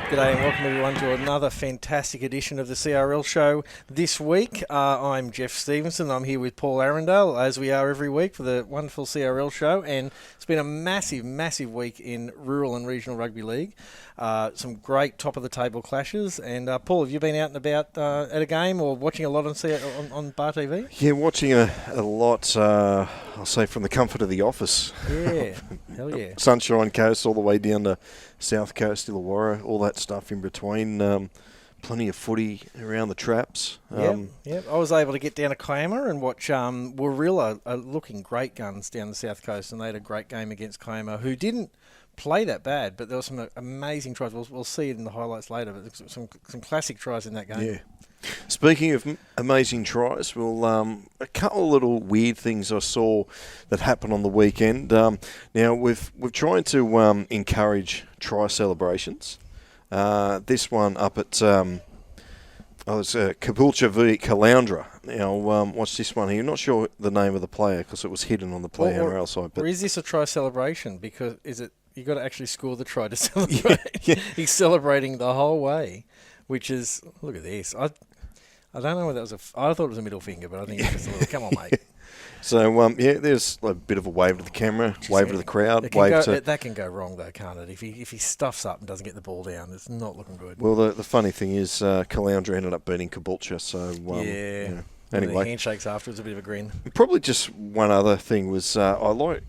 G'day and welcome everyone to another fantastic edition of the CRL show this week. I'm Geoff Stevenson. I'm here with Paul Arandale, as we are every week for the wonderful CRL show. And it's been a massive, massive week in rural and regional rugby league. Some great top-of-the-table clashes. And Paul, have you been out and about at a game or watching a lot on BarTV? Yeah, watching a lot, I'll say, from the comfort of the office. Yeah, hell yeah. Sunshine Coast all the way down to South Coast, Illawarra, all that stuff in between. Plenty of footy around the traps. Yeah. I was able to get down to Kiama and watch Warilla looking great guns down the South Coast, and they had a great game against Kiama, who didn't play that bad, but there were some amazing tries. We'll see it in the highlights later, but there's some classic tries in that game. Yeah. Speaking of amazing tries, well, a couple of little weird things I saw that happened on the weekend. Now, we've tried to encourage try celebrations. This one up at Caboolture v Caloundra. Now, watch this one here. Not sure the name of the player because it was hidden on the play NRRRL side. But or is this a try celebration? Because you got to actually score the try to celebrate. Yeah. He's celebrating the whole way, which is, look at this. I don't know whether that was I thought it was a middle finger, but I think it's just a little, come on, mate. So, there's a bit of a wave to the camera, wave to the crowd. That can go wrong, though, can't it? If he stuffs up and doesn't get the ball down, it's not looking good. Well, the funny thing is Caloundra ended up beating Caboolture, so... Anyway. The handshakes afterwards, a bit of a grin. Probably just one other thing was I like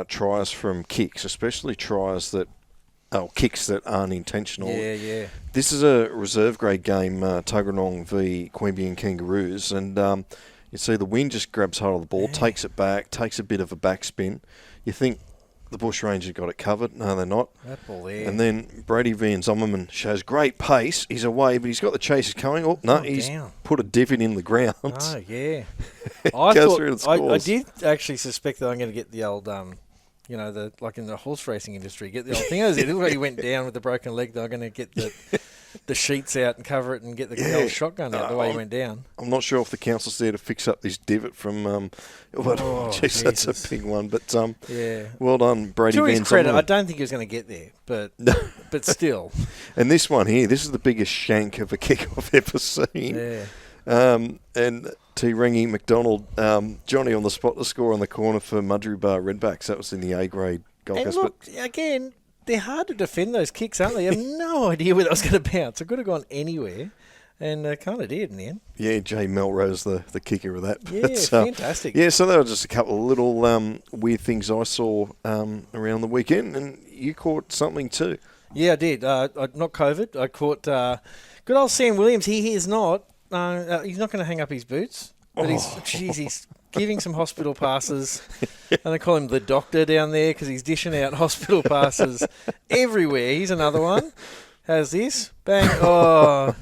tries from kicks, especially kicks that aren't intentional. Yeah. This is a reserve grade game, Tuggeranong v Queanbeyan Kangaroos, and you see the wind just grabs hold of the ball, takes it back, takes a bit of a backspin. You think the Bushrangers got it covered. No, they're not. That ball there. And then Brady Van Zommerman shows great pace. He's away, but he's got the chasers coming. Oh, no, he's put a divot in the ground. Oh, yeah. I did actually suspect that I'm going to get the old... like in the horse racing industry, get the old thing. It looked like he went down with the broken leg. They're going to get the sheets out and cover it and get the old shotgun out the way he went down. I'm not sure if the council's there to fix up this divot from... jeez, that's a big one. But well done, Brady Van Zommerman. To his credit, I don't think he was going to get there, but still. And this one here, this is the biggest shank of a kick I've ever seen. Yeah. And T-Ringy, McDonald, Johnny on the spot to score on the corner for Mudgee Bar Redbacks. That was in the A-grade Gold Coast. And look, again, they're hard to defend those kicks, aren't they? You have no idea where that was going to bounce. It could have gone anywhere, and kind of did in the end. Yeah, Jay Melrose, the kicker of that. Yeah, fantastic. Yeah, so there were just a couple of little weird things I saw around the weekend, and you caught something too. Yeah, I did. Not COVID. I caught good old Sam Williams. He is not. He's not going to hang up his boots, but he's giving some hospital passes, and they call him the doctor down there because he's dishing out hospital passes everywhere. He's another one. How's this? Bang. Oh.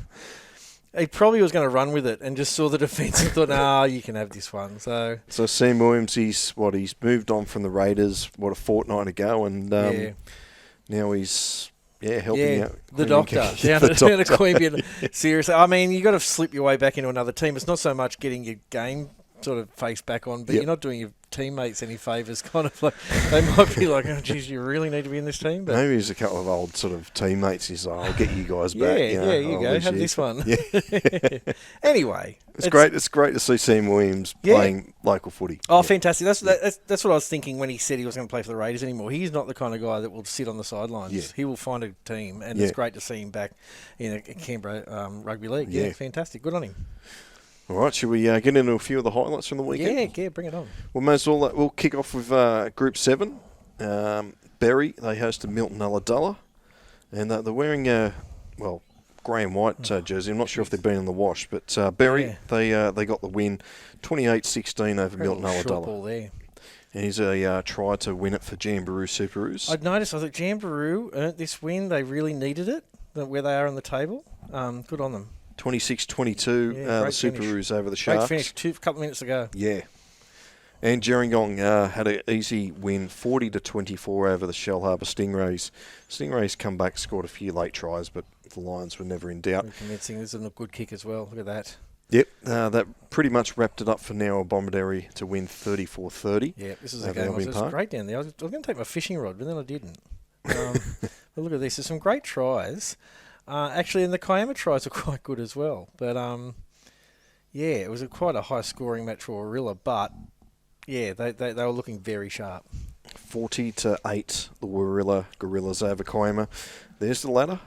He probably was going to run with it and just saw the defence and thought, you can have this one. So Sam Williams, he's moved on from the Raiders, a fortnight ago, and now he's... helping out. The doctor down at Queanbeyan. Seriously, I mean, you got to slip your way back into another team. It's not so much getting your game sort of face back on, but you're not doing your teammates any favours. Kind of like they might be like, "Oh, geez, you really need to be in this team." But maybe there's a couple of old sort of teammates. He's like, "I'll get you guys back." You go. Have this one. Yeah. Anyway, it's great. It's great to see Sam Williams playing local footy. Oh, fantastic! That's what I was thinking when he said he wasn't going to play for the Raiders anymore. He's not the kind of guy that will sit on the sidelines. Yeah. He will find a team, and it's great to see him back in a Canberra Rugby League. Yeah, fantastic. Good on him. All right, should we get into a few of the highlights from the weekend? Yeah, bring it on. Well, may as well, we'll kick off with Group 7. Berry, they hosted Milton Ulladulla, and they're wearing grey and white jersey. I'm not sure if they've been in the wash, but Berry, they got the win, 28-16 over Milton Ulladulla. Short ball there. And he's tried to win it for Jamboree Superoos. I'd noticed, I thought Jamboree earned this win. They really needed it, where they are on the table. Good on them. 26-22, the Superoos over the Sharks. Great finish, a couple of minutes ago. Yeah. And Gerringong had an easy win, 40-24 over the Shellharbour Stingrays. Stingrays come back, scored a few late tries, but the Lions were never in doubt. Convincing. This is a good kick as well. Look at that. Yep, that pretty much wrapped it up for now. Bombardary to win 34-30. Yeah, this is a game. It was great down there. I was going to take my fishing rod, but then I didn't. But look at this. There's some great tries. Actually, and the Kiama tries are quite good as well. But, yeah, it was quite a high-scoring match for Warilla, but, yeah, they were looking very sharp. 40-8, the Warilla Gorillas over Kiama. There's the ladder.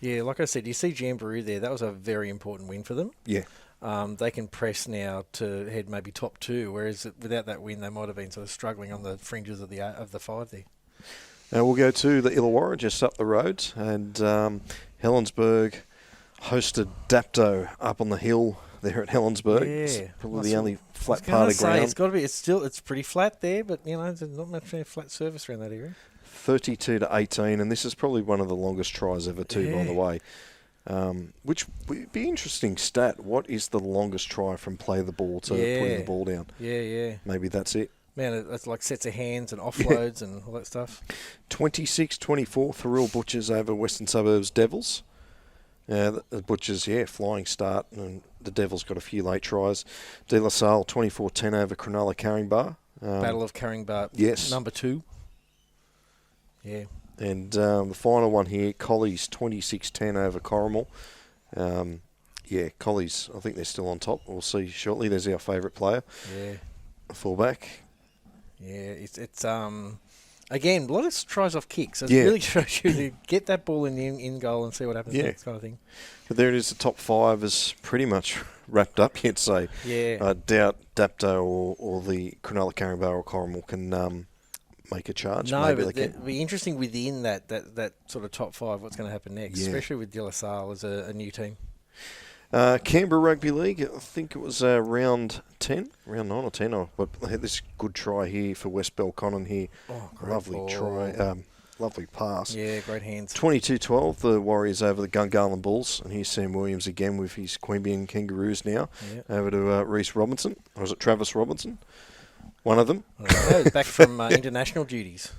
Yeah, like I said, you see Jamboree there. That was a very important win for them. Yeah. They can press now to head maybe top 2, whereas without that win, they might have been sort of struggling on the fringes of the 5 there. Now we'll go to the Eels and Warriors just up the road, and Helensburgh hosted Dapto up on the hill there at Helensburgh. Yeah, it's probably the only flat part of ground. It's got to be. It's pretty flat there, but there's not much flat surface around that area. 32-18, and this is probably one of the longest tries ever too, by the way. Which would be an interesting stat. What is the longest try from play the ball to putting the ball down? Yeah. Maybe that's it. Man, it's like sets of hands and offloads and all that stuff. 26-24, Thuril Butchers over Western Suburbs Devils. The Butchers, flying start, and the Devils got a few late tries. De La Salle, 24-10 over Cronulla Caringbah. Battle of Caringbah, yes. number 2. Yeah. And the final one here, Collies, 26-10 over Corrimal. Collies, I think they're still on top. We'll see shortly. There's our favourite player. Yeah. Fullback. Yeah, it's again, a lot of tries off kicks. So it really shows you to get that ball in goal and see what happens next, kind of thing. But there it is. The top 5 is pretty much wrapped up, you'd say. Yeah. I doubt Dapto or the Cronulla Caringbah or Corrimal can make a charge. No, maybe but they it'll be interesting within that sort of top 5 what's going to happen next, especially with De La Salle as a new team. Canberra Rugby League, I think it was round 9 or 10. But they had this good try here for West Belconnen here. Oh, lovely ball. try, lovely pass. Yeah, great hands. 22-12, the Warriors over the Gungahlin Bulls. And here's Sam Williams again with his Queanbeyan Kangaroos now. Yep. Over to Reece Robinson. Or was it Travis Robinson? One of them. Back from international duties.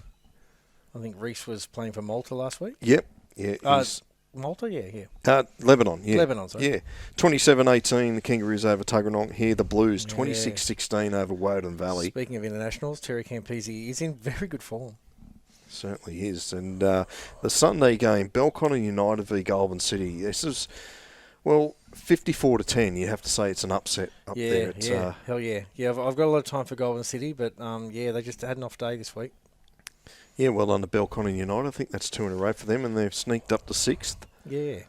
I think Reece was playing for Malta last week. Yep. Yeah. Malta, yeah. Lebanon, yeah. Lebanon, sorry. Yeah. 27-18, the Kangaroos over Tuggeranong. Here, the Blues, 26-16 over Woden Valley. Speaking of internationals, Terry Campese is in very good form. Certainly is. And the Sunday game, Belconnen United v Goulburn City. This is, 54-10. You have to say it's an upset up there. Hell yeah. Yeah, I've got a lot of time for Goulburn City, but they just had an off day this week. Yeah, well done to Belconnen United. I think that's 2 in a row for them, and they've sneaked up to 6th. Yeah.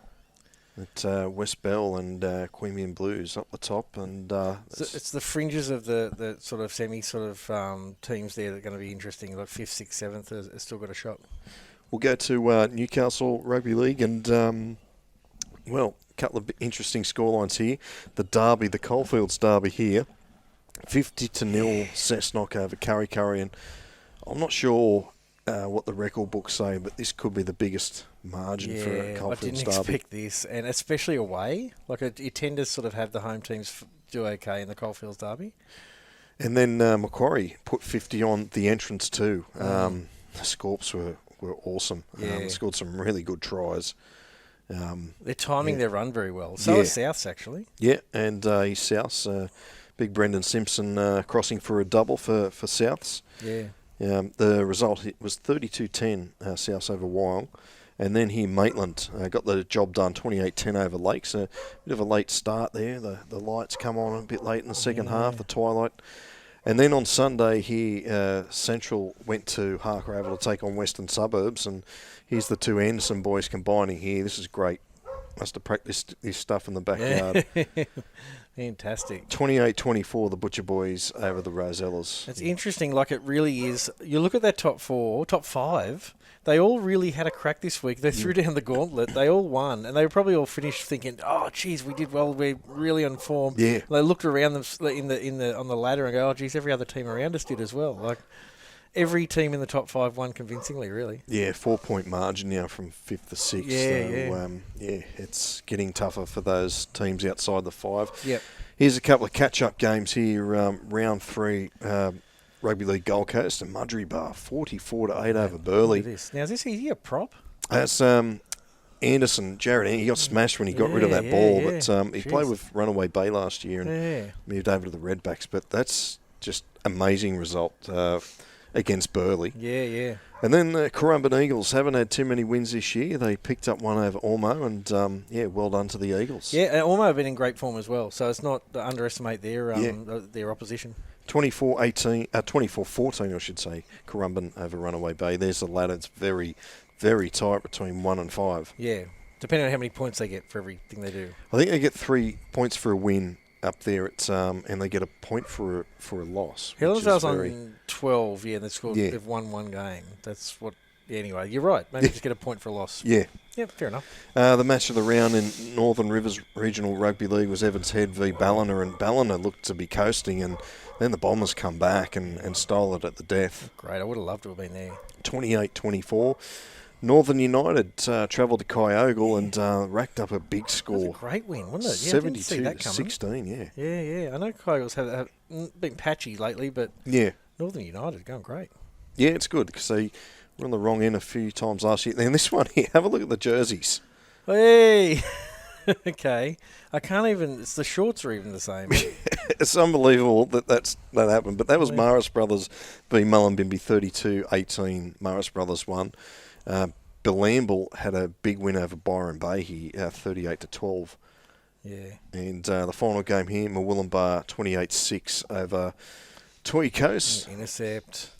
At West Bell and Queanbeyan Blues up the top. And it's the fringes of the sort of semi teams there that are going to be interesting. Like 5th, 6th, 7th has still got a shot. We'll go to Newcastle Rugby League, and a couple of interesting scorelines here. The derby, the Coalfields derby here, 50-0 Cessnock over Curry, and I'm not sure what the record books say, but this could be the biggest margin for a Coalfields derby. I didn't expect this, and especially away. Like you tend to sort of have the home teams do okay in the Coalfields derby. And then Macquarie put 50 on the entrance too. The Scorps were awesome. Yeah. They scored some really good tries. They're timing their run very well. So is Souths, actually. Yeah, and Souths, big Brendan Simpson crossing for a double for Souths. Yeah. The result was 32-10 Souths over Wyong. And then here Maitland got the job done, 28-10 over Lakes. A bit of a late start there. The lights come on a bit late in the second half, the twilight. And then on Sunday here, Central went to Harker Oval to take on Western Suburbs. And here's the 2 Anderson boys combining here. This is great. Must have practiced this stuff in the backyard. Fantastic. 28-24, the Butcher Boys over the Rosellas. It's interesting, like it really is. You look at that top 5, they all really had a crack this week. They threw down the gauntlet. They all won, and they were probably all finished thinking, "Oh, geez, we did well. We're really on form." Yeah. They looked around them on the ladder and go, "Oh, geez, every other team around us did as well." Like every team in the top 5 won convincingly, really. Yeah, 4-point margin now from 5th to 6th. It's getting tougher for those teams outside the 5. Yep. Here's a couple of catch-up games here. Round 3, Rugby League Gold Coast and Mudgee Bar, 44-8 over Burleigh. Now, is he a prop? That's Anderson, Jared. He got smashed when he got rid of that ball, but he played with Runaway Bay last year and moved over to the Redbacks. But that's just amazing result against Burleigh. Yeah. And then the Queanbeyan Eagles haven't had too many wins this year. They picked up one over Ormo, and well done to the Eagles. Yeah, and Ormo have been in great form as well, so it's not to underestimate their opposition. 24-14, I should say. Queanbeyan over Runaway Bay. There's the ladder. It's very, very tight between 1 and 5. Yeah, depending on how many points they get for everything they do. I think they get 3 points for a win up there, and they get a point for a loss. Hillsdale's on 12, and they've won one game. That's what. Yeah, anyway, you're right. Maybe just get a point for a loss. Yeah. Yeah, fair enough. The match of the round in Northern Rivers Regional Rugby League was Evans Head v Ballina, and Ballina looked to be coasting, and then the Bombers come back and stole it at the death. Great, I would have loved to have been there. 28-24. Northern United travelled to Kyogle and racked up a big score. That was a great win, wasn't it? Yeah, 72-16, yeah. Yeah. I know Cougars have been patchy lately, but Northern United are going great. Yeah, it's good because they were on the wrong end a few times last year. Then this one here, have a look at the jerseys. Hey! Okay. I can't even... the shorts are even the same. It's unbelievable that happened. But that was Maris Brothers v Mullumbimby 32-18. Maris Brothers won. Bilamble had a big win over Byron Bay here, 38-12. Yeah. And the final game here, Murwillumbah 28-6 over Toy Coast. Intercept.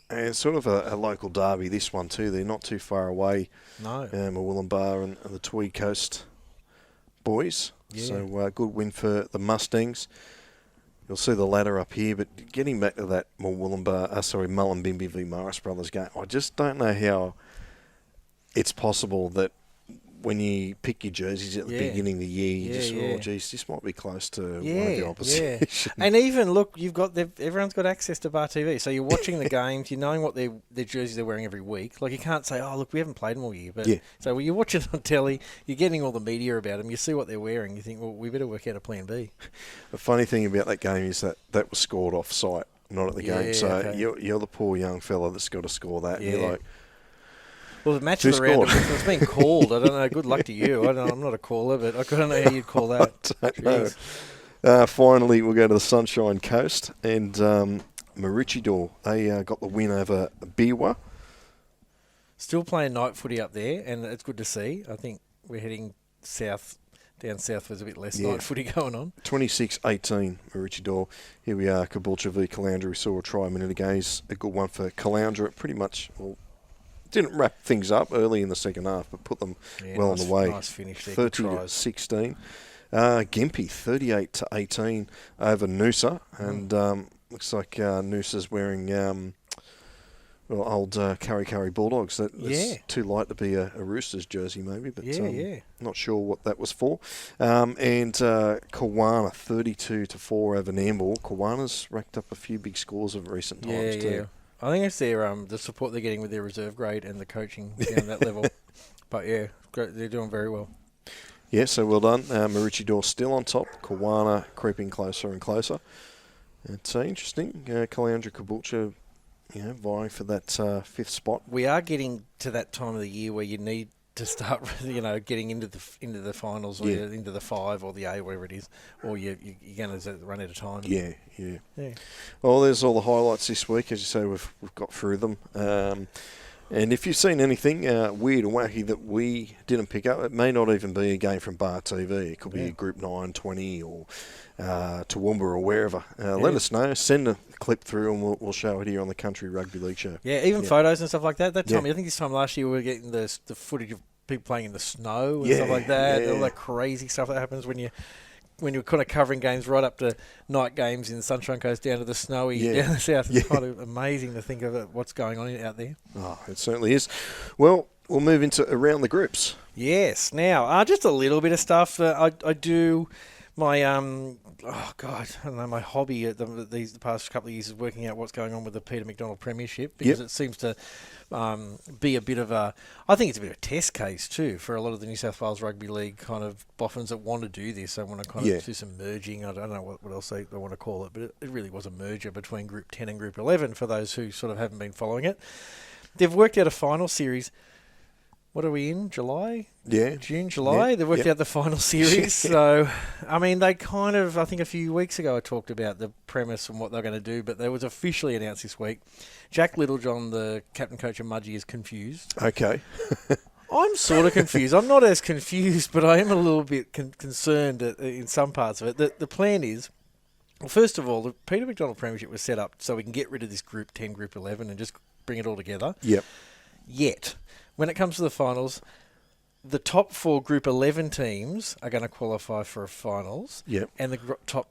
And sort of a local derby, this one too. They're not too far away. No. Murwillumbah and the Toy Coast boys. Yeah. So good win for the Mustangs. You'll see the ladder up here, but getting back to that Mullumbimby v Maris Brothers game, I just don't know how it's possible that when you pick your jerseys at the beginning of the year, this might be close to one of the opposition. Yeah. And even, look, everyone's got access to BarTV, so you're watching the games, you're knowing what their jerseys they're wearing every week. Like, you can't say, oh, look, we haven't played them all year. But so when you're watching on telly, you're getting all the media about them, you see what they're wearing, you think, well, we better work out a plan B. The funny thing about that game is that was scored off site, not at the game. So you're the poor young fella that's got to score that. And you're like, well, the match of the round, it's been called. I don't know. Good luck to you. I'm not a caller, but I don't know how you'd call that. I don't know. Finally, we'll go to the Sunshine Coast. And Maroochydore, they got the win over Biwa. Still playing night footy up there, and it's good to see. I think we're heading south. Down south was a bit less night footy going on. 26-18, Maroochydore. Here we are, Caboolture v Caloundra. We saw a try a minute ago. It's a good one for Caloundra. It pretty much... didn't wrap things up early in the second half, but put them on the way. Nice finish there. 30-16. Gympie 38-18 over Noosa, and looks like Noosa's wearing old Curry Bulldogs. That's too light to be a Roosters jersey, maybe, but not sure what that was for. And Kawana 32-4 over Nambour. Kawana's racked up a few big scores of recent times too. Yeah. I think it's their the support they're getting with their reserve grade and the coaching down that level. But they're doing very well. Yeah, so well done. Maroochydore still on top. Kawana creeping closer and closer. It's interesting. Caloundra Caboolture, vying for that fifth spot. We are getting to that time of the year where you need to start, getting into the finals or into the 5 or the A, whatever it is, or you're going to run out of time. Yeah. Well, there's all the highlights this week. As you say, we've got through them. And if you've seen anything weird or wacky that we didn't pick up, it may not even be a game from BarTV. It could be a Group 9, 20 or Toowoomba or wherever. Let us know. Send a clip through and we'll show it here on the Country Rugby League show. Yeah, even photos and stuff like that. That time, I think this time last year we were getting the footage of people playing in the snow and stuff like that. All that crazy stuff that happens when you're kind of covering games right up to night games in the Sunshine Coast down to the snowy down the south. It's kind of amazing to think of what's going on out there. Oh, it certainly is. Well, we'll move into around the groups. Yes. Now, just a little bit of stuff. I do my I don't know, my hobby the past couple of years is working out what's going on with the Peter McDonald Premiership, because it seems to be a bit of I think it's a bit of a test case too for a lot of the New South Wales Rugby League kind of boffins that want to do this. They want to kind of do some merging. I don't know what else they want to call it, but it really was a merger between Group 10 and Group 11 for those who sort of haven't been following it. They've worked out a final series. what are we in? July? Yeah. June, July? Yeah. They worked out the final series. So, I mean, they kind of, I think a few weeks ago I talked about the premise and what they're going to do, but they was officially announced this week. Jack Littlejohn, the captain coach of Mudgee, is confused. Okay. I'm sort of confused. I'm not as confused, but I am a little bit concerned in some parts of it. The plan is, well, first of all, the Peter McDonald Premiership was set up so we can get rid of this Group 10, Group 11 and just bring it all together. Yep. Yet, when it comes to the finals, the top 4 Group 11 teams are going to qualify for finals. Yep. And the top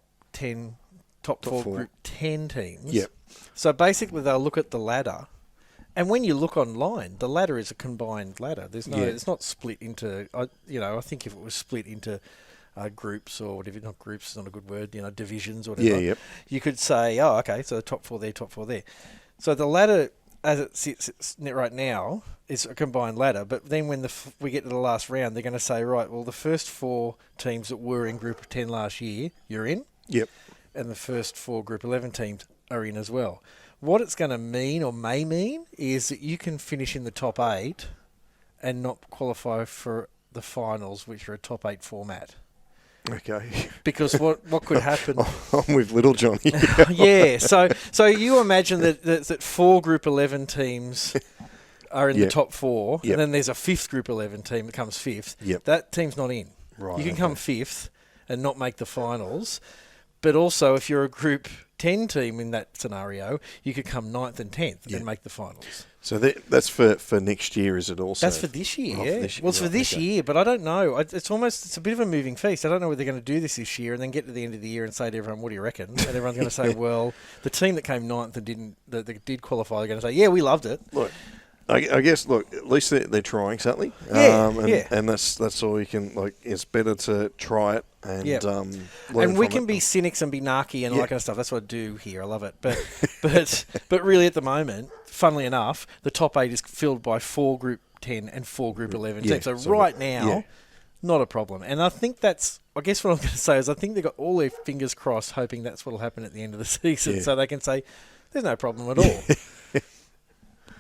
4 Group 10 teams. Yep. So basically, they'll look at the ladder. And when you look online, the ladder is a combined ladder. There's no, it's not split into, I think if it was split into groups or whatever, not groups is not a good word, divisions or whatever. Yeah, yep. You could say, oh, okay, so the top 4 there, top 4 there. So the ladder, as it sits right now, is a combined ladder. But then when we get to the last round, they're going to say, right, well, the first 4 teams that were in Group 10 last year, you're in. Yep. And the first 4 Group 11 teams are in as well. What it's going to mean or may mean is that you can finish in the top 8 and not qualify for the finals, which are a top 8 format. Okay. Because what could happen? I'm with Littlejohn here. Yeah. So you imagine that 4 Group 11 teams are in the top 4, and then there's a 5th Group 11 team that comes 5th. Yep. That team's not in. Right. You can come 5th and not make the finals. But also, if you're a Group 10 team in that scenario, you could come 9th and 10th and make the finals. So that's for next year, is it also? That's for this year, Oh, yeah. for this year, Well, it's for this year, but I don't know. It's a bit of a moving feast. I don't know whether they're going to do this year and then get to the end of the year and say to everyone, what do you reckon? And everyone's going to say, well, the team that came 9th and that did qualify, they're going to say, yeah, we loved it. Look, I guess, at least they're trying something. And that's all you can, it's better to try it and learn and we from can it. be cynics and be narky and all that kind of stuff. That's what I do here. I love it. But really at the moment, funnily enough, the top 8 is filled by 4 Group 10 and 4 Group 11 teams. So right now, not a problem. And I think I guess what I'm going to say is I think they've got all their fingers crossed hoping that's what will happen at the end of the season so they can say, there's no problem at all.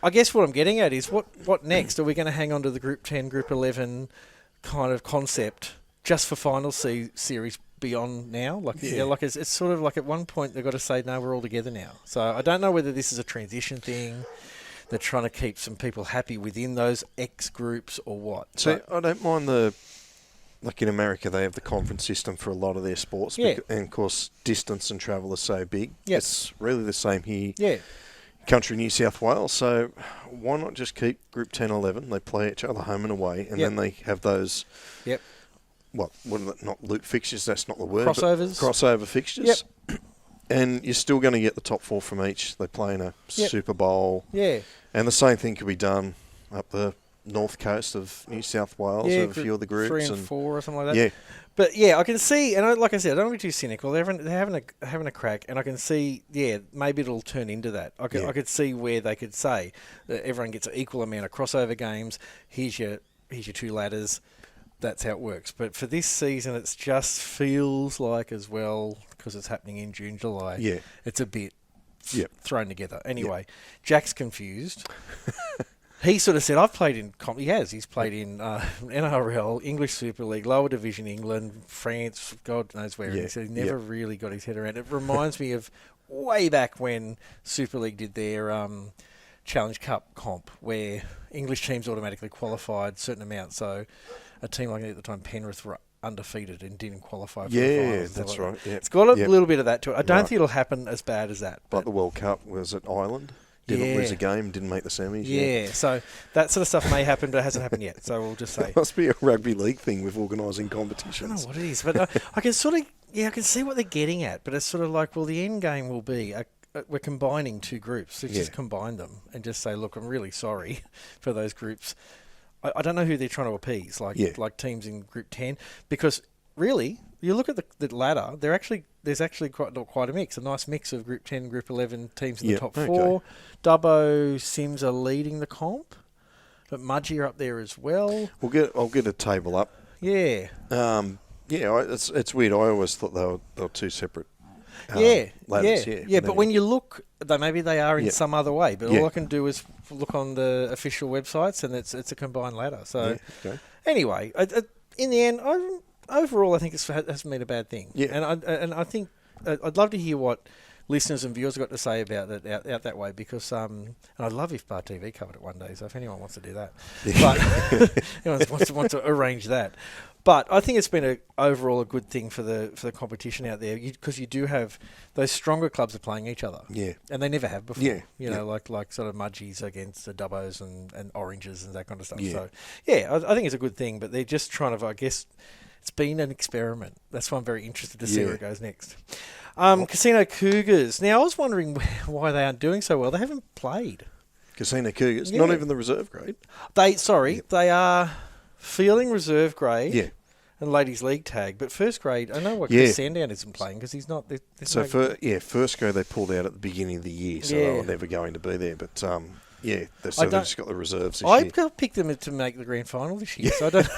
I guess what I'm getting at is what next? Are we going to hang on to the Group 10, Group 11 kind of concept just for final series beyond now? It's sort of like at one point they've got to say, no, we're all together now. So I don't know whether this is a transition thing. They're trying to keep some people happy within those X groups or what. So I don't mind like in America, they have the conference system for a lot of their sports. Yeah. And of course, distance and travel is so big. Yep. It's really the same here. Yeah. Country New South Wales, so why not just keep Group 10, 11? They play each other home and away, and then they have those. Yep. What are they, not loop fixtures? That's not the word. Crossovers. Crossover fixtures. Yep. And you're still going to get the top 4 from each. They play in a Super Bowl. Yeah. And the same thing could be done up the north coast of New South Wales with a few of the groups. 3 and 4 or something like that. Yeah. But I can see, and like I said, I don't want to be too cynical. They're having a crack, and I can see, maybe it'll turn into that. I could see where they could say that everyone gets an equal amount of crossover games. Here's your 2 ladders. That's how it works. But for this season, it just feels like, as well, because it's happening in June, July. It's a bit thrown together. Anyway, Jack's confused. He sort of said, I've played in... He's played in NRRRL, English Super League, lower division England, France, God knows where. And he said he never really got his head around it. It reminds me of way back when Super League did their Challenge Cup comp, where English teams automatically qualified a certain amount. So a team like at the time, Penrith, were undefeated and didn't qualify for the finals. Yeah, that's right. Yeah. It's got a little bit of that to it. I don't think it'll happen as bad as that. Like the World Cup was at Ireland. Didn't lose a game, didn't make the semis. Yeah, so that sort of stuff may happen, but it hasn't happened yet. So we'll just say. It must be a rugby league thing with organising competitions. I don't know what it is, but I can sort of, I can see what they're getting at, but it's sort of like, well, the end game will be, we're combining 2 groups. So just combine them and just say, look, I'm really sorry for those groups. I don't know who they're trying to appease, like teams in Group 10, because really, you look at the ladder, there's actually quite a mix, a nice mix of Group 10, Group 11 teams in the top 4. Dubbo, Sims are leading the comp, but Mudgee are up there as well. I'll get a table up. Yeah. It's weird. I always thought they were 2 separate Yeah. But when you look, maybe they are in some other way. But all I can do is look on the official websites, and it's a combined ladder. So anyway, in the end, overall, I think it hasn't been a bad thing. Yeah. And I think I'd love to hear what listeners and viewers have got to say about it out that way, because and I'd love if BarTV covered it one day. So if anyone wants to do that, but anyone wants to arrange that. But I think it's been overall a good thing for the competition out there, because you do have those stronger clubs are playing each other. Yeah. And they never have before. Yeah. You know, like sort of Mudgies against the Dubbos and Oranges and that kind of stuff. Yeah. So, I think it's a good thing, but they're just trying to, I guess, it's been an experiment. That's why I'm very interested to see where it goes next. Casino Cougars. Now, I was wondering why they aren't doing so well. They haven't played. Casino Cougars? Not even the reserve grade? They are feeling reserve grade and ladies league tag, but first grade, I know why Chris Sandown isn't playing, because he's not. First grade they pulled out at the beginning of the year, so they were never going to be there. But they've just got the reserves this year. I picked them to make the grand final this year, so I don't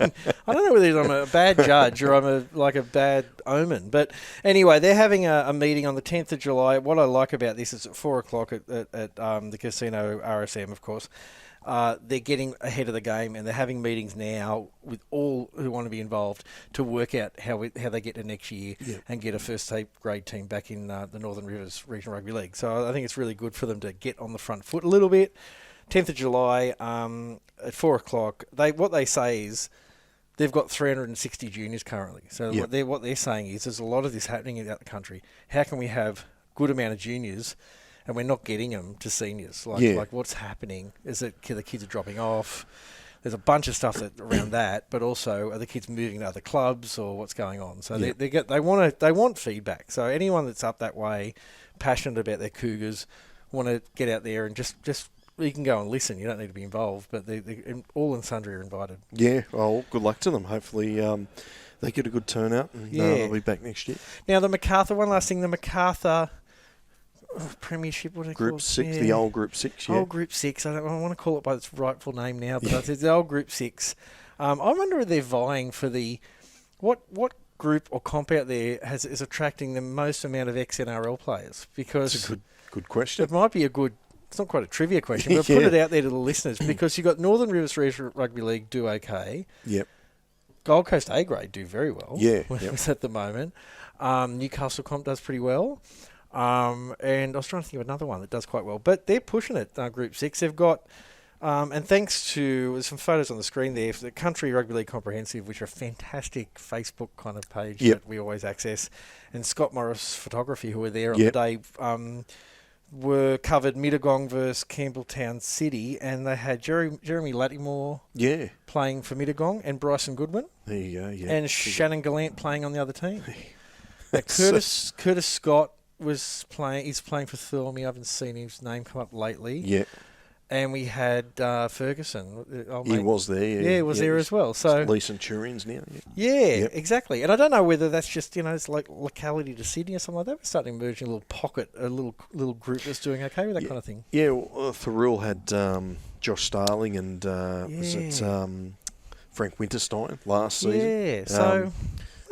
I don't know whether I'm a bad judge or I'm a bad omen. But anyway, they're having a meeting on the 10th of July. What I like about this is at 4 o'clock at the Casino RSM, of course. They're getting ahead of the game, and they're having meetings now with all who want to be involved to work out how they get to next year and get a first grade team back in the Northern Rivers Regional Rugby League. So I think it's really good for them to get on the front foot a little bit. 10th of July at 4 o'clock. What they say is they've got 360 juniors currently. So what they're saying is there's a lot of this happening out the country. How can we have good amount of juniors, and we're not getting them to seniors? Like what's happening? Is it the kids are dropping off? There's a bunch of stuff around that, but also are the kids moving to other clubs, or what's going on? So they want feedback. So anyone that's up that way, passionate about their Cougars, want to get out there and just you can go and listen. You don't need to be involved, but they all and sundry are invited. Yeah, well, good luck to them. Hopefully they get a good turnout, and they'll be back next year. Now the MacArthur, one last thing, the MacArthur Premiership, what do they call it? Group 6, the old Group 6, Old Group 6. I want to call it by its rightful name now, but it's the old Group 6. I wonder if they're vying for the... What group or comp out there is attracting the most amount of ex-NRRRL players? Because... That's a good question. It might be a good... It's not quite a trivia question, but put it out there to the listeners, because you've got Northern Rivers Regional Rugby League do okay. Yep. Gold Coast A grade do very well. Yeah. At the moment. Newcastle comp does pretty well. And I was trying to think of another one that does quite well, but they're pushing it. Group 6, they've got, and thanks to there's some photos on the screen there for the Country Rugby League Comprehensive, which are a fantastic Facebook kind of page that we always access, and Scott Morris Photography, who were there on the day, were covered Mittagong versus Campbelltown City, and they had Jeremy Latimore playing for Mittagong, and Bryson Goodwin. There you go. Yeah. And Shannon Gallant playing on the other team. Curtis Scott was playing. He's playing for Thormy. I haven't seen his name come up lately. Yeah. And we had Ferguson. He was there. Yeah, he was there as well. So Lee Centurions now. Yeah, exactly. And I don't know whether that's just it's like locality to Sydney or something like that. We're starting to emerge in a little pocket, a little group that's doing okay with that kind of thing. Yeah, well, Thurrool had Josh Starling and was it Frank Winterstein last season? Yeah. So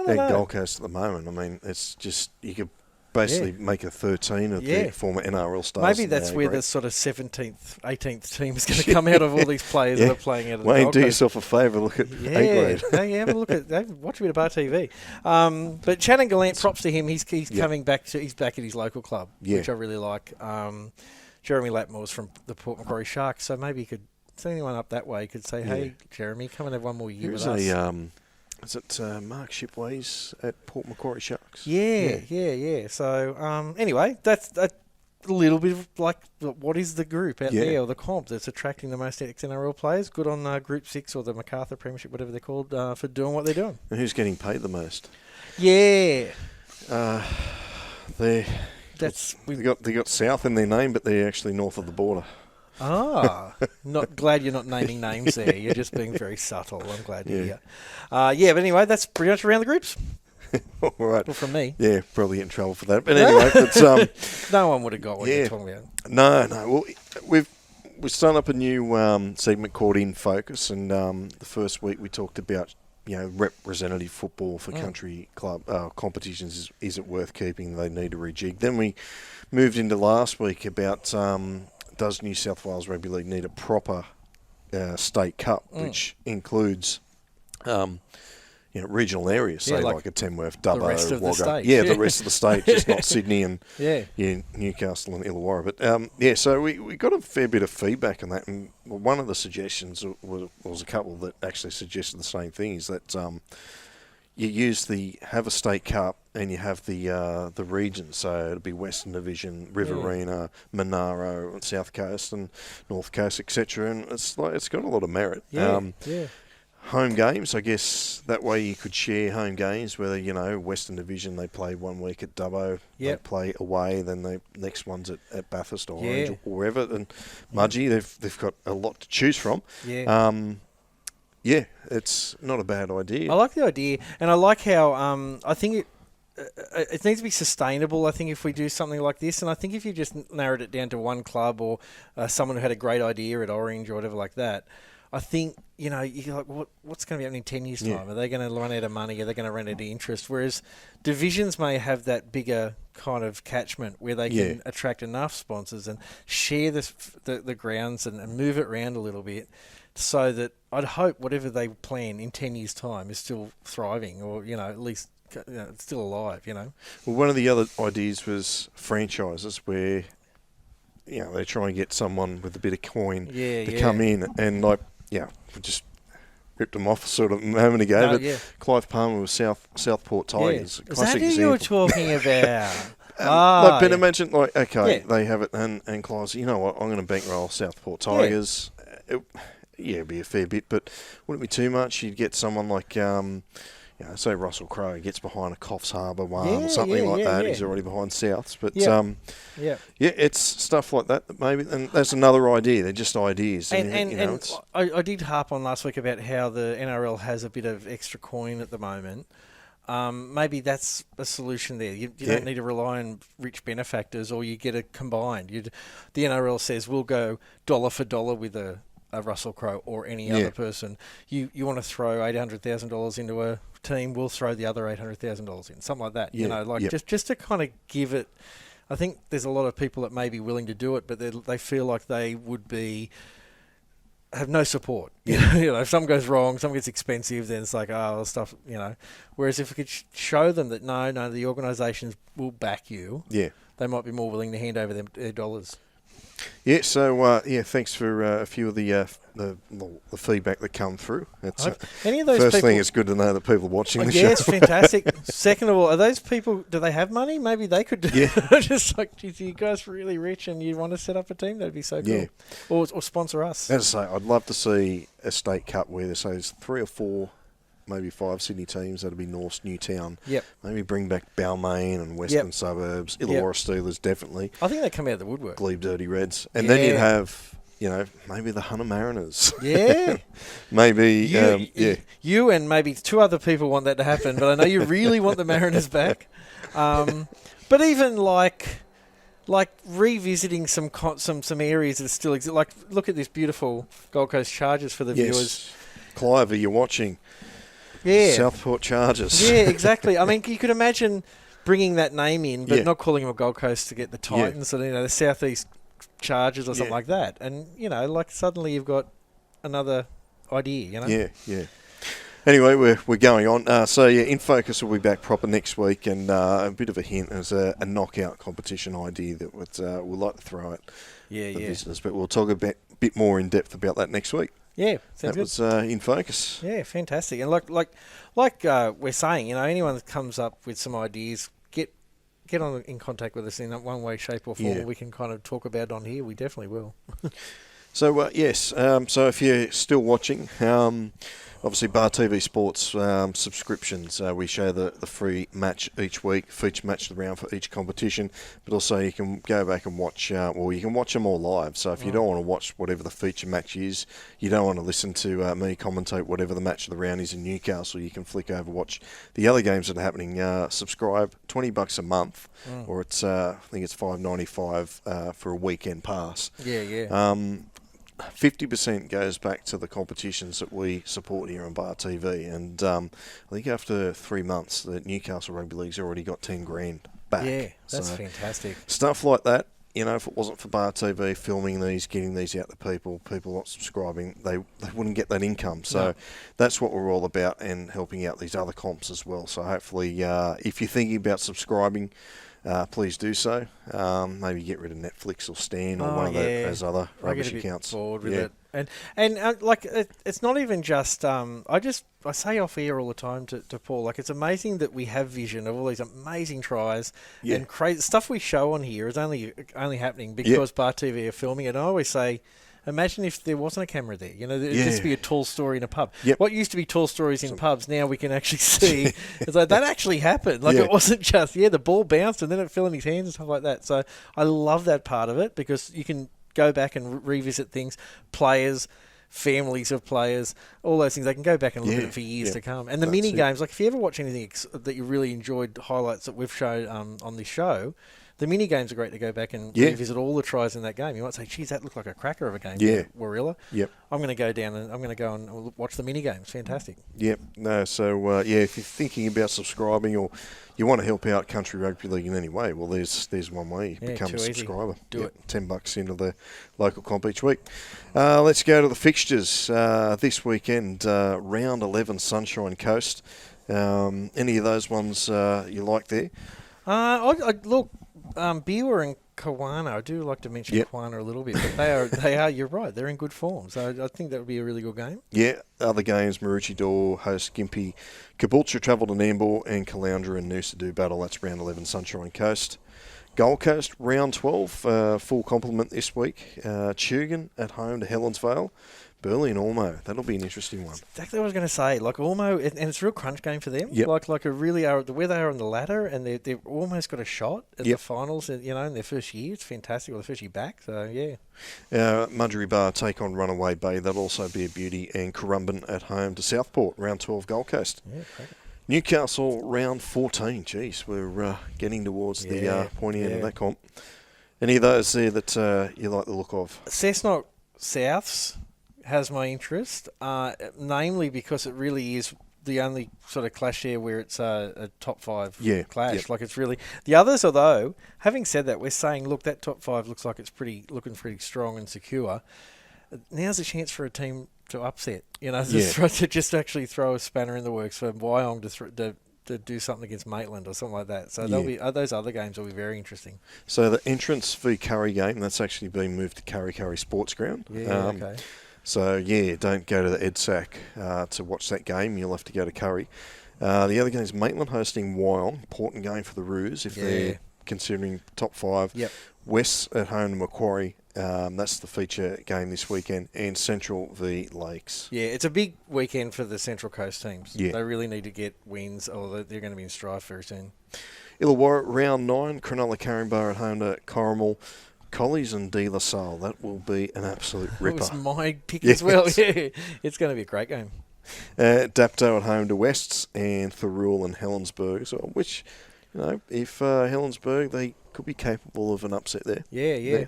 and Gold Coast at the moment. I mean, it's just you could basically make a 13 of the former NRL stars. Maybe that's where the sort of 17th, 18th team is going to come out of all these players that are playing out of the Gold Coast. Do yourself a favour, look at A-grade. Have a look at watch a bit of BarTV. But Shannon Gallant, props to him. He's coming back he's back at his local club, which I really like. Jeremy Latmore's from the Port Macquarie Sharks, so maybe he could, so anyone up that way could say, hey, Jeremy, come and have one more year with us. Is it Mark Shipley's at Port Macquarie Sharks? Yeah. So, anyway, that's a little bit of like, what is the group out there, or the comp that's attracting the most ex-NRRRL players? Good on Group 6 or the MacArthur Premiership, whatever they're called, for doing what they're doing. And who's getting paid the most? Yeah. They got South in their name, but they're actually north of the border. Not glad you're not naming names there. You're just being very subtle. I'm glad to hear. But anyway, that's pretty much around the groups. All right. Well, from me. Yeah, probably get in trouble for that. But anyway, no one would have got what you're talking about. No. Well, we've started up a new segment called In Focus, and the first week we talked about representative football for country club competitions, is it worth keeping? They need to rejig. Then we moved into last week about does New South Wales Rugby League need a proper state cup, which includes regional areas, say like a Tamworth, Dubbo, the rest of Wagga. the state. The rest of the state, just not Sydney and Newcastle and Illawarra. But so we got a fair bit of feedback on that, and one of the suggestions was a couple that actually suggested the same thing, is that you have a state cup and you have the regions, so it'll be Western Division, Riverina, Monaro, South Coast and North Coast, etc. And it's got a lot of merit. Home games, I guess that way you could share home games, whether, Western Division, they play 1 week at Dubbo, they play away, then the next one's at Bathurst or Orange or wherever, and Mudgee, they've got a lot to choose from. It's not a bad idea. I like the idea, and I like how I think it needs to be sustainable. I think if we do something like this, and I think if you just narrowed it down to one club or someone who had a great idea at Orange or whatever like that, I think, you're like, what's going to be happening in 10 years' time? Are they going to run out of money? Are they going to run out of interest? Whereas divisions may have that bigger kind of catchment where they can attract enough sponsors and share the grounds and move it around a little bit, so that I'd hope whatever they plan in 10 years' time is still thriving, or, at least it's still alive, Well, one of the other ideas was franchises where, they try and get someone with a bit of coin to come in and, we just ripped them off sort of a moment ago. Clive Palmer was Southport Tigers. Is that who you were talking about? But imagine, they have it, and Clive's, you know what, I'm going to bankroll Southport Tigers. It'd be a fair bit, but wouldn't be too much. You'd get someone like, say Russell Crowe gets behind a Coffs Harbour one or something like that. He's already behind Souths. But, it's stuff like that maybe, and that's another idea. They're just ideas. And I did harp on last week about how the NRL has a bit of extra coin at the moment. Maybe that's a solution there. You don't need to rely on rich benefactors, or you get a combined. The NRL says we'll go dollar for dollar with a Russell Crowe or any other person. You want to throw $800,000 into a team, we'll throw the other $800,000 in, something like that. Just to kind of give it. I think there's a lot of people that may be willing to do it, but they feel like they would have no support. If something goes wrong, something gets expensive, then it's like, stuff. Whereas if we could show them that no, the organisations will back you. They might be more willing to hand over their dollars. Thanks for a few of the feedback that come through. Any of those first people, thing, it's good to know that people are watching the show. Yeah, it's fantastic. Second of all, are those people, do they have money? Maybe they could do just like, geez, you guys are really rich and you want to set up a team? That'd be so cool. Or sponsor us. As I say, I'd love to see a state cup where there's 3 or 4, maybe 5 Sydney teams. That'd be North, Newtown. Maybe bring back Balmain and Western Suburbs. Illawarra Steelers, definitely. I think they come out of the woodwork. Glebe Dirty Reds. And then you'd have, maybe the Hunter Mariners. Maybe, You and maybe 2 other people want that to happen, but I know you really want the Mariners back. But even like revisiting some areas that still exist. Like, look at this beautiful Gold Coast Chargers for the viewers. Clive, are you watching? Southport Chargers. Yeah, exactly. I mean, you could imagine bringing that name in, but not calling them a Gold Coast to get the Titans, or the Southeast Chargers or something like that. And suddenly you've got another idea. Anyway, we're going on. In Focus will be back proper next week, and a bit of a hint as a knockout competition idea that we'd like to throw at the visitors. But we'll talk a bit more in depth about that next week. Yeah, that good. Was In Focus. Yeah, fantastic. And like we're saying, anyone that comes up with some ideas, get in contact with us in one way, shape or form. We can kind of talk about it on here. We definitely will. So, so if you're still watching, obviously BarTV Sports subscriptions, we show the free match each week, feature match of the round for each competition, but also you can go back and watch, you can watch them all live. So if you don't want to watch whatever the feature match is, you don't want to listen to me commentate whatever the match of the round is in Newcastle, you can flick over, watch the other games that are happening. Subscribe, $20 a month, or it's I think it's $5.95 for a weekend pass. 50% goes back to the competitions that we support here on BarTV, and I think after 3 months, the Newcastle Rugby League's already got 10 grand back. Yeah, that's fantastic. Stuff like that. If it wasn't for BarTV filming these, getting these out to people not subscribing, they wouldn't get that income. So that's what we're all about, and helping out these other comps as well. So hopefully, if you're thinking about subscribing, please do so. Maybe get rid of Netflix or Stan or one of those other rubbish accounts. I get a bit bored with it. And it's not even just I say off air all the time to Paul, like, it's amazing that we have vision of all these amazing tries and crazy stuff we show on here is only happening because BarTV are filming it. And I always say, imagine if there wasn't a camera there. It'd just be a tall story in a pub. What used to be tall stories in pubs, now we can actually see. It's like that actually happened. Like it wasn't just the ball bounced and then it fell in his hands and stuff like that. So I love that part of it because you can go back and revisit things, players, families of players, all those things. They can go back and look at it for years to come. And the mini games, like if you ever watch anything that you really enjoyed, highlights that we've shown on this show, the mini games are great to go back and revisit all the tries in that game. You might say, geez, that looked like a cracker of a game. Warilla. I'm going to go down and I'm going to go and watch the mini games. Fantastic. So if you're thinking about subscribing or you want to help out Country Rugby League in any way, well, there's one way. You become a subscriber. Do it. $10 into the local comp each week. Let's go to the fixtures this weekend. Round 11, Sunshine Coast. Any of those ones you like there? Look, Biwa and Kawana, I do like to mention Kawana a little bit, but they are. You're right, they're in good form. So I think that would be a really good game. Yeah, other games: Maroochydore host Gympie, Caboolture travel to Nambour, and Caloundra and Noosa do battle. That's round 11, Sunshine Coast. Gold Coast round 12, full complement this week. Tugun at home to Helensvale. Burleigh and Ormo. That'll be an interesting one. Exactly what I was going to say. Like Ormo, and it's a real crunch game for them. Like a really where they are on the ladder, and they've almost got a shot at the finals. In their first year, it's fantastic. Or the first year back. So Mudgee Bar take on Runaway Bay. That'll also be a beauty. And Currumbin at home to Southport. Round 12, Gold Coast. Newcastle round 14. Jeez, we're getting towards the pointy end of that comp. Any of those there that you like the look of? Cessnock Souths has my interest, namely because it really is the only sort of clash there where it's a top 5 clash. Like it's really the others. Although having said that, we're saying, look, that top 5 looks like it's looking pretty strong and secure. Now's a chance for a team to upset. To just actually throw a spanner in the works for Wyong to do something against Maitland or something like that. So there'll be those other games will be very interesting. So the entrance v Curry game that's actually been moved to Curry Sports Ground. Okay. So, don't go to the EDSAC to watch that game. You'll have to go to Curry. The other game is Maitland hosting Wyong. Important game for the Roos if they're considering top 5. West at home to Macquarie. That's the feature game this weekend. And Central v Lakes. Yeah, it's a big weekend for the Central Coast teams. They really need to get wins, or they're going to be in strife very soon. Illawarra, round 9. Cronulla Caringbah at home to Corrimal. Collies and De La Salle. That will be an absolute ripper. That was my pick as well. It's going to be a great game. Dapto at home to Wests, and Thurul and Helensburgh. So, which, if Helensburgh, they could be capable of an upset there.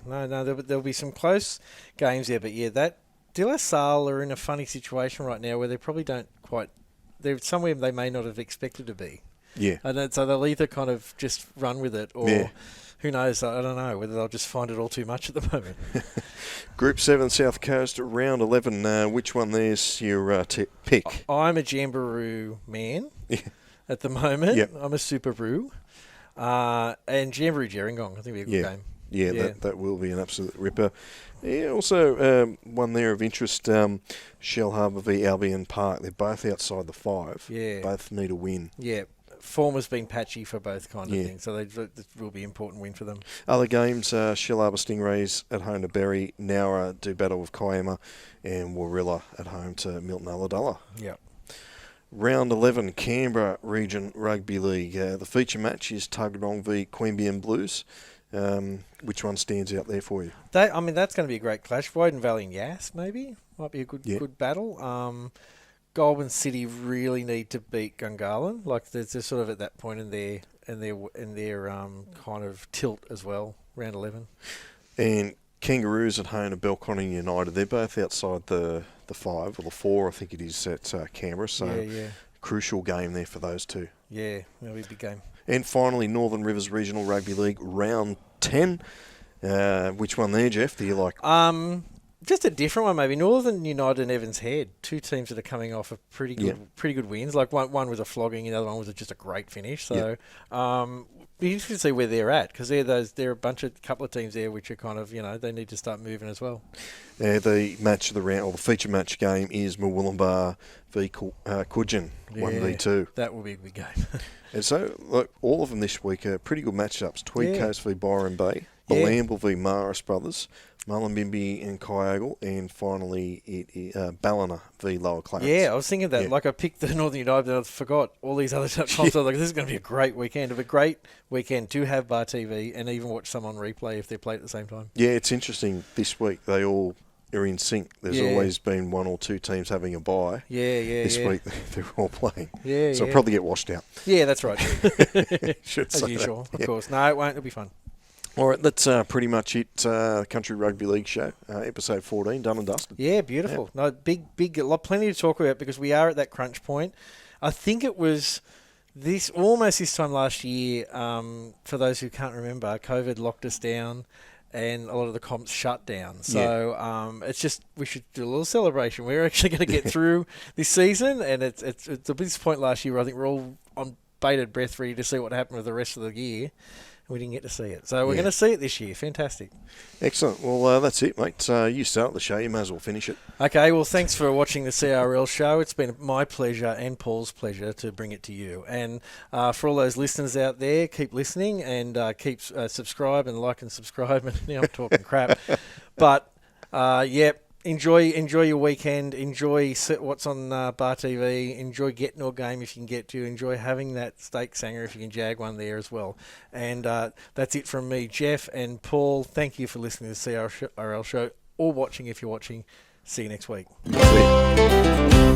No, there'll be some close games there. But that De La Salle are in a funny situation right now where they probably don't quite. They're somewhere they may not have expected to be. And so they'll either kind of just run with it, or who knows? I don't know whether they'll just find it all too much at the moment. Group 7, South Coast, round 11. Which one there's your pick? I'm a Jamboree man at the moment. I'm a Super Brew. And Jamboree Gerringong, I think it'll be a good game. That will be an absolute ripper. Also one there of interest, Shell Harbour v Albion Park. They're both outside the 5. Both need a win. Form has been patchy for both kind of things, so it will be an important win for them. Other games, Shell Harbour Stingrays at home to Berry, Nowra do battle with Kiama, and Warilla at home to Milton Ulladulla. Round 11, Canberra Region Rugby League. The feature match is Tuggeranong v Queanbeyan Blues. Which one stands out there for you? That's going to be a great clash. Woden Valley and Yass, maybe, might be a good battle. Goulburn City really need to beat Gungahlin. Like they're sort of at that point in their kind of tilt as well. Round 11, and Kangaroos at home to Belconnen United. They're both outside the 5 or the 4, I think it is, at Canberra. So crucial game there for those two. Yeah, that'll be a big game. And finally, Northern Rivers Regional Rugby League Round 10. Which one there, Geoff? Do you like? Just a different one, maybe. Northern United and Evans Head, two teams that are coming off of pretty good wins. Like one was a flogging, and the other one was just a great finish. So, be interesting to see where they're at, because they're a couple of teams there which are kind of, they need to start moving as well. The match of the round, or the feature match game, is Murwillumbah v Cougars 1v2. That will be a big game. And so, look, all of them this week are pretty good matchups. Tweed Coast v Byron Bay, Bilambil v Maris Brothers, Mullumbimby and Kyogle, and finally it is Ballina v Lower Clarence. Yeah, I was thinking that. Yeah. Like, I picked the Northern United, but I forgot all these other comps. I was like, this is going to be a great weekend. Of a great weekend to have BarTV and even watch some on replay if they're played at the same time. Yeah, it's interesting. This week they all are in sync. There's always been one or two teams having a bye. This week they're all playing. So it'll probably get washed out. Yeah, that's right. As usual, of course. No, it won't. It'll be fun. All right, that's pretty much it. Country Rugby League show, episode 14, done and dusted. Yeah, beautiful. Yeah. No, plenty to talk about, because we are at that crunch point. I think it was almost this time last year. For those who can't remember, COVID locked us down, and a lot of the comps shut down. So it's just, we should do a little celebration. We're actually going to get through this season, and it's at this point last year where I think we're all on bated breath, ready to see what happened with the rest of the year. We didn't get to see it. So we're going to see it this year. Fantastic. Excellent. Well, that's it, mate. You start the show. You may as well finish it. Okay. Well, thanks for watching the CRL show. It's been my pleasure and Paul's pleasure to bring it to you. And for all those listeners out there, keep listening and keep subscribe and like and subscribe. And now I'm talking crap. But, Enjoy your weekend. Enjoy what's on BarTV. Enjoy getting a game if you can get to. Enjoy having that steak sanger if you can jag one there as well. And that's it from me, Geoff and Paul. Thank you for listening to the CRL show, or watching if you're watching. See you next week. See you.